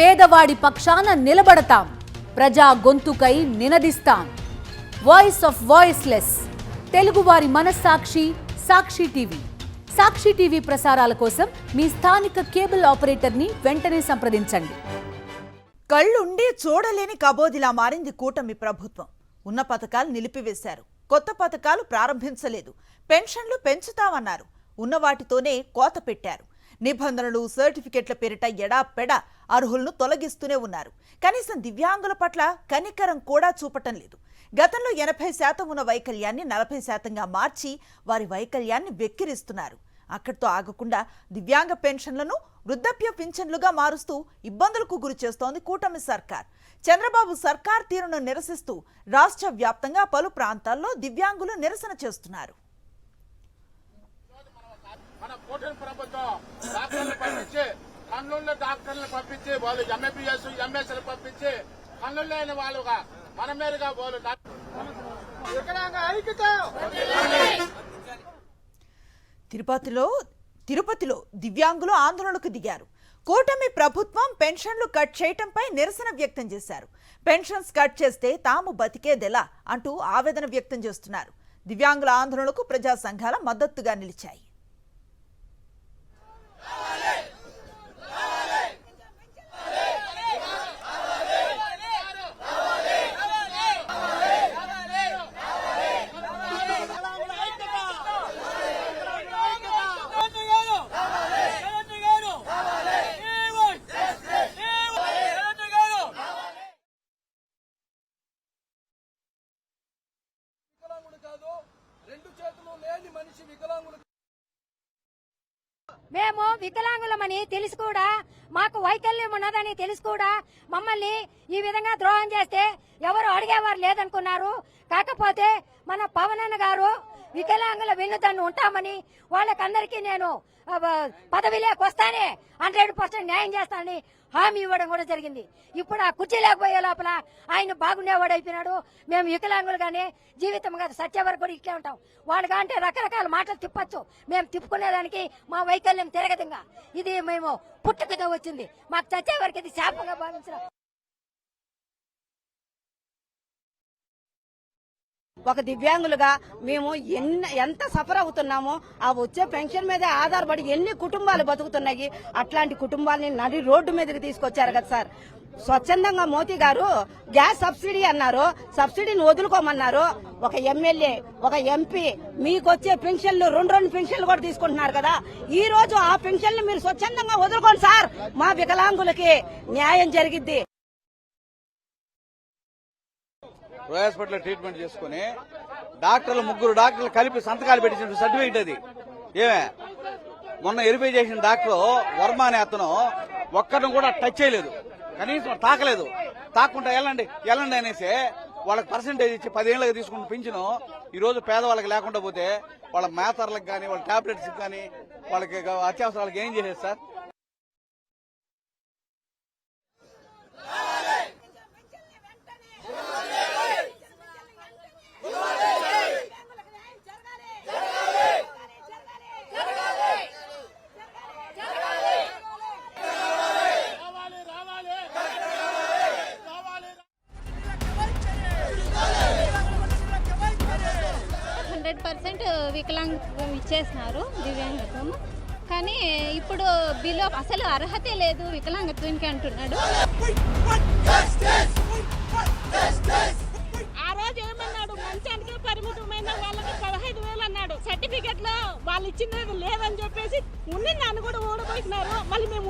పేదవాడి పక్షాన నిలబడతాం, ప్రజా గొంతుకై నినదిస్తాం. వాయిస్ ఆఫ్ వాయిస్లెస్, తెలుగువారి మనస్సాక్షి సాక్షి టీవీ. సాక్షి టీవీ ప్రసారాల కోసం మీ స్థానిక కేబుల్ ఆపరేటర్ని వెంటనే సంప్రదించండి. కళ్ళుండి చూడలేని కబోదిలా మారింది కూటమి ప్రభుత్వం. ఉన్న పథకాలు నిలిపివేశారు, కొత్త పథకాలు ప్రారంభించలేదు. పెన్షన్లు పెంచుతామన్నారు, ఉన్న వాటితోనే కోత పెట్టారు. నిబంధనలు, సర్టిఫికెట్ల పేరిట ఎడాపెడా అర్హులను తొలగిస్తూనే ఉన్నారు. కనీసం దివ్యాంగుల పట్ల కనికరం కూడా చూపటం లేదు. గతంలో 80% ఉన్న వైకల్యాన్ని 40%గా మార్చి వారి వైకల్యాన్ని వెక్కిరిస్తున్నారు. అక్కడితో ఆగకుండా దివ్యాంగ పెన్షన్లను వృద్ధాప్య పింఛన్లుగా మారుస్తూ ఇబ్బందులకు గురి చేస్తోంది కూటమి సర్కార్. చంద్రబాబు సర్కార్ తీరును నిరసిస్తూ రాష్ట్ర వ్యాప్తంగా పలు ప్రాంతాల్లో దివ్యాంగులు నిరసన చేస్తున్నారు. మన కూటమి ప్రభుత్వం డాక్టర్లను పంపించి వాళ్ళు ఎంఏబీఎస్ ఎంఎస్లు పంపించి కన్నులు లేని వాళ్ళుగా మన మీదుగా వాళ్ళు తిరుపతిలో దివ్యాంగులు ఆందోళనకు దిగారు. కూటమి ప్రభుత్వం పెన్షన్లు కట్ చేయటంపై నిరసన వ్యక్తం చేశారు. పెన్షన్స్ కట్ చేస్తే తాము బతికేదెలా అంటూ ఆవేదన వ్యక్తం చేస్తున్నారు. దివ్యాంగుల ఆందోళనకు ప్రజా సంఘాల మద్దతుగా నిలిచాయి. మేము వికలాంగులమని తెలిసి కూడా, మాకు వైకల్యం ఉన్నదని తెలిసి కూడా మమ్మల్ని ఈ విధంగా ద్రోహం చేస్తే ఎవరు అడిగేవారు లేదనుకున్నారు. కాకపోతే మన పవన్ అన్న గారు వికలాంగుల వెన్నుదన్ను ఉంటామని, వాళ్ళకందరికీ నేను పదవిలోకి వస్తానే 100% న్యాయం చేస్తానని హామీ ఇవ్వడం కూడా జరిగింది. ఇప్పుడు ఆ కుర్చీ లేకపోయే లోపల ఆయన బాగుండేవాడు అయిపోయినాడు. మేము వికలాంగులుగానే జీవితం కాదు, సత్య వరకు కూడా ఇట్లే ఉంటాం. వాళ్ళుగా అంటే రకరకాల మాటలు తిప్పచ్చు, మేము తిప్పుకునేదానికి మా వైకల్యం తిరగదంగా. ఇది మేము పుట్టుకతో వచ్చింది, మాకు చచ్చే వరకు ఇది శాపంగా భావించడం. ఒక దివ్యాంగులుగా మేము ఎంత సఫర్ అవుతున్నామో, ఆ వచ్చే పెన్షన్ మీద ఆధారపడి ఎన్ని కుటుంబాలు బతుకుతున్నాయి. అట్లాంటి కుటుంబాలని నడి రోడ్డు మీదకి తీసుకొచ్చారు కదా సార్. స్వచ్ఛందంగా మోదీ గారు గ్యాస్ సబ్సిడీ అన్నారు, సబ్సిడీని వదులుకోమన్నారు. ఒక ఎమ్మెల్యే, ఒక ఎంపీ మీకు వచ్చే పెన్షన్లు 2 పెన్షన్లు కూడా తీసుకుంటున్నారు కదా. ఈ రోజు ఆ పెన్షన్లు మీరు స్వచ్ఛందంగా వదులుకోండి సార్, మా వికలాంగులకి న్యాయం జరిగిద్ది. హాస్పిటల్ ట్రీట్మెంట్ చేసుకుని ముగ్గురు డాక్టర్లు కలిపి సంతకాలు పెట్టించిన సర్టిఫికేట్ అది. ఏమే మొన్న వెరిఫై చేసిన డాక్టర్ వర్మ అనే అతను ఒక్కరిని కూడా టచ్ చేయలేదు, కనీసం తాకలేదు. తాకుండా వెళ్ళండి అనేసి వాళ్ళకి పర్సెంటేజ్ ఇచ్చి 10 ఏళ్ళకి తీసుకున్న పింఛను ఈ రోజు పేదవాళ్ళకి లేకుండా పోతే వాళ్ళ మేతర్లకు కానీ, వాళ్ళ టాబ్లెట్స్ కానీ, వాళ్ళకి అత్యవసరాలకు ఏం చేసేది సార్? వికలాంగత్వం ఇచ్చేసినారు, దివ్యాంగత్వం. కానీ ఇప్పుడు బిలో అసలు అర్హతే లేదు వికలాంగత్వానికి అంటున్నాడు. ఆ రోజు ఏమన్నాడు, మంచానికి పరిమితమైన వాళ్ళకి 15,000 అన్నాడు. సర్టిఫికెట్ లో వాళ్ళు ఇచ్చినది లేదని చెప్పేసి ఉన్న దాన్ని కూడా ఓడిపోయినారు. మళ్ళీ మేము